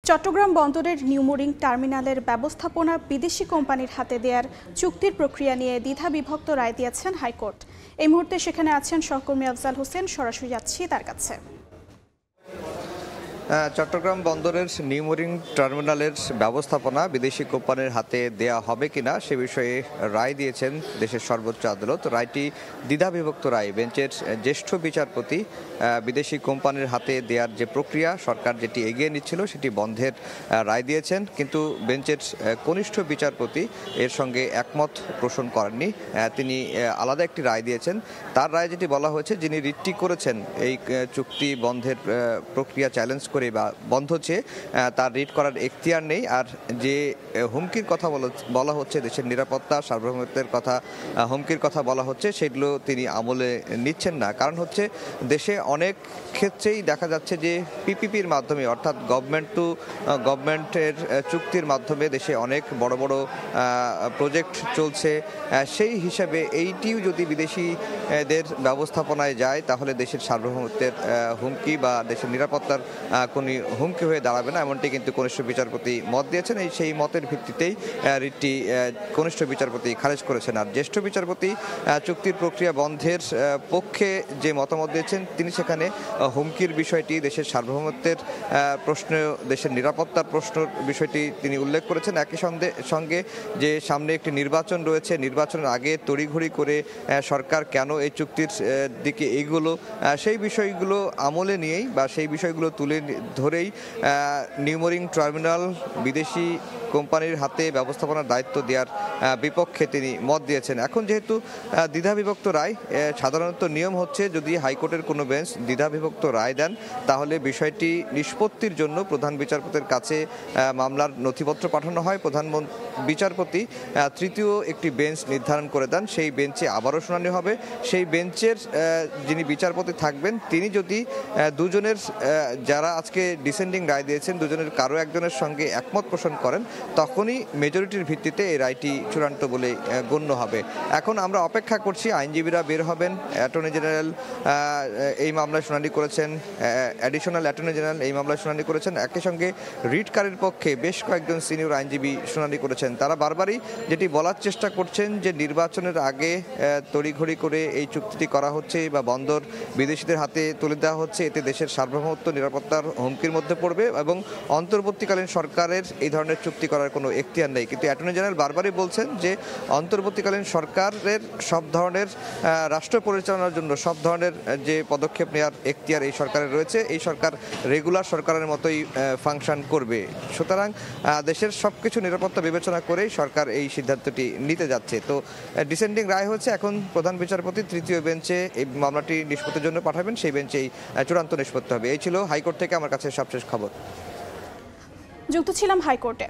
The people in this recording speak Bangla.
চট্টগ্রাম বন্দরের নিউমোরিং টার্মিনালের ব্যবস্থাপনা বিদেশি কোম্পানির হাতে দেওয়ার চুক্তির প্রক্রিয়া নিয়ে দ্বিধাবিভক্ত রায় দিয়েছেন হাইকোর্ট। এই মুহূর্তে সেখানে আছেন সহকর্মী আফজাল হোসেন, সরাসরি যাচ্ছি তার কাছে। চট্টগ্রাম বন্দরের নিউমোরিং টার্মিনালের ব্যবস্থাপনা বিদেশি কোম্পানির হাতে দেয়া হবে কিনা সে বিষয়ে রায় দিয়েছেন দেশের সর্বোচ্চ আদালত। রায়টি দ্বিধাবিভক্ত রায়। বেঞ্চের জ্যেষ্ঠ বিচারপতি বিদেশি কোম্পানির হাতে দেওয়ার যে প্রক্রিয়া সরকার যেটি এগিয়ে নিচ্ছিল সেটি বন্ধের রায় দিয়েছেন, কিন্তু বেঞ্চের কনিষ্ঠ বিচারপতি এর সঙ্গে একমত পোষণ করেননি। তিনি আলাদা একটি রায় দিয়েছেন। তার রায় যেটি বলা হয়েছে, যিনি রিটটি করেছেন এই চুক্তি বন্ধের প্রক্রিয়া চ্যালেঞ্জ করে বা বন্ধ চেয়ে, তার রিট করার এখতিয়ার নেই। আর যে হুমকির কথা বলা হচ্ছে, দেশের নিরাপত্তা সার্বভৌমত্বের কথা হুমকির কথা বলা হচ্ছে, সেগুলো তিনি আমলে নিচ্ছেন না। কারণ হচ্ছে দেশে অনেক ক্ষেত্রেই দেখা যাচ্ছে যে পিপিপির মাধ্যমে, অর্থাৎ গভর্নমেন্ট টু গভর্নমেন্টের চুক্তির মাধ্যমে দেশে অনেক বড় বড় প্রজেক্ট চলছে। সেই হিসাবে এইটিও যদি বিদেশিদের ব্যবস্থাপনায় যায় তাহলে দেশের সার্বভৌমত্বের হুমকি বা দেশের নিরাপত্তার কোনো হুমকি হয়ে দাঁড়াবে না, এমনটি কিন্তু কনিষ্ঠ বিচারপতি মত দিয়েছেন। সেই মতের ভিত্তিতেই রিটটি কনিষ্ঠ বিচারপতি খারিজ করেছেন। আর জ্যেষ্ঠ বিচারপতি চুক্তির প্রক্রিয়া বন্ধের পক্ষে যে মতামত দিয়েছেন, তিনি সেখানে হুমকির বিষয়টি, দেশের সার্বভৌমত্বের প্রশ্ন, দেশের নিরাপত্তার প্রশ্নের বিষয়টি তিনি উল্লেখ করেছেন। একই সঙ্গে যে সামনে একটি নির্বাচন রয়েছে, নির্বাচনের আগে তড়িঘড়ি করে সরকার কেন এই চুক্তির দিকে এগুলো, সেই বিষয়গুলো আমলে নিয়েই বা সেই বিষয়গুলো তুলে ধরেই নিউমোরিং টার্মিনাল বিদেশি কোম্পানির হাতে ব্যবস্থাপনার দায়িত্ব দেওয়ার বিপক্ষে তিনি মত দিয়েছেন। এখন যেহেতু দ্বিধাবিভক্ত রায়, সাধারণত নিয়ম হচ্ছে যদি হাইকোর্টের কোনো বেঞ্চ দ্বিধাবিভক্ত রায় দেন তাহলে বিষয়টি নিষ্পত্তির জন্য প্রধান বিচারপতির কাছে মামলার নথিপত্র পাঠানো হয়। প্রধান বিচারপতি তৃতীয় একটি বেঞ্চ নির্ধারণ করে দেন, সেই বেঞ্চে আবারও শুনানি হবে। সেই বেঞ্চের যিনি বিচারপতি থাকবেন তিনি যদি দুজনের, যারা আজকে ডিসেন্ডিং রায় দিয়েছেন, দুজনের কারো একজনের সঙ্গে একমত পোষণ করেন, তখনই মেজরিটির ভিত্তিতে এই রায়টি চূড়ান্ত বলে গণ্য হবে। এখন আমরা অপেক্ষা করছি, আইনজীবীরা বের হবেন। অ্যাটর্নি জেনারেল এই মামলায় শুনানি করেছেন, অ্যাডিশনাল অ্যাটর্নি জেনারেল এই মামলায় শুনানি করেছেন। একই সঙ্গে রিটকারীর পক্ষে বেশ কয়েকজন সিনিয়র আইনজীবী শুনানি করেছেন। তারা বারবারই যেটি বলার চেষ্টা করছেন যে নির্বাচনের আগে তড়িঘড়ি করে এই চুক্তিটি করা হচ্ছে বা বন্দর বিদেশিদের হাতে তুলে দেওয়া হচ্ছে, এতে দেশের সার্বভৌমত্ব নিরাপত্তার হুমকির মধ্যে পড়বে এবং অন্তর্বর্তীকালীন সরকারের এই ধরনের চুক্তি করার কোনো এখতিয়ার নেই। কিন্তু অ্যাটর্নি জেনারেল বারবারই বলছেন যে অন্তর্বর্তীকালীন সরকারের সব ধরনের রাষ্ট্র পরিচালনার জন্য সব ধরনের যে পদক্ষেপ নেওয়ার এখতিয়ার এই সরকারের রয়েছে। এই সরকার রেগুলার সরকারের মতোই ফাংশন করবে। সুতরাং দেশের সব কিছু নিরাপত্তা বিবেচনা করেই সরকার এই সিদ্ধান্তটি নিতে যাচ্ছে। তো ডিসেন্ডিং রায় হচ্ছে, এখন প্রধান বিচারপতি তৃতীয় বেঞ্চে এই মামলাটি নিষ্পত্তির জন্য পাঠাবেন, সেই বেঞ্চেই চূড়ান্ত নিষ্পত্তি হবে। এই ছিল হাইকোর্ট থেকে আমার কাছে সবশেষ খবর। যুক্ত ছিলাম হাইকোর্টে।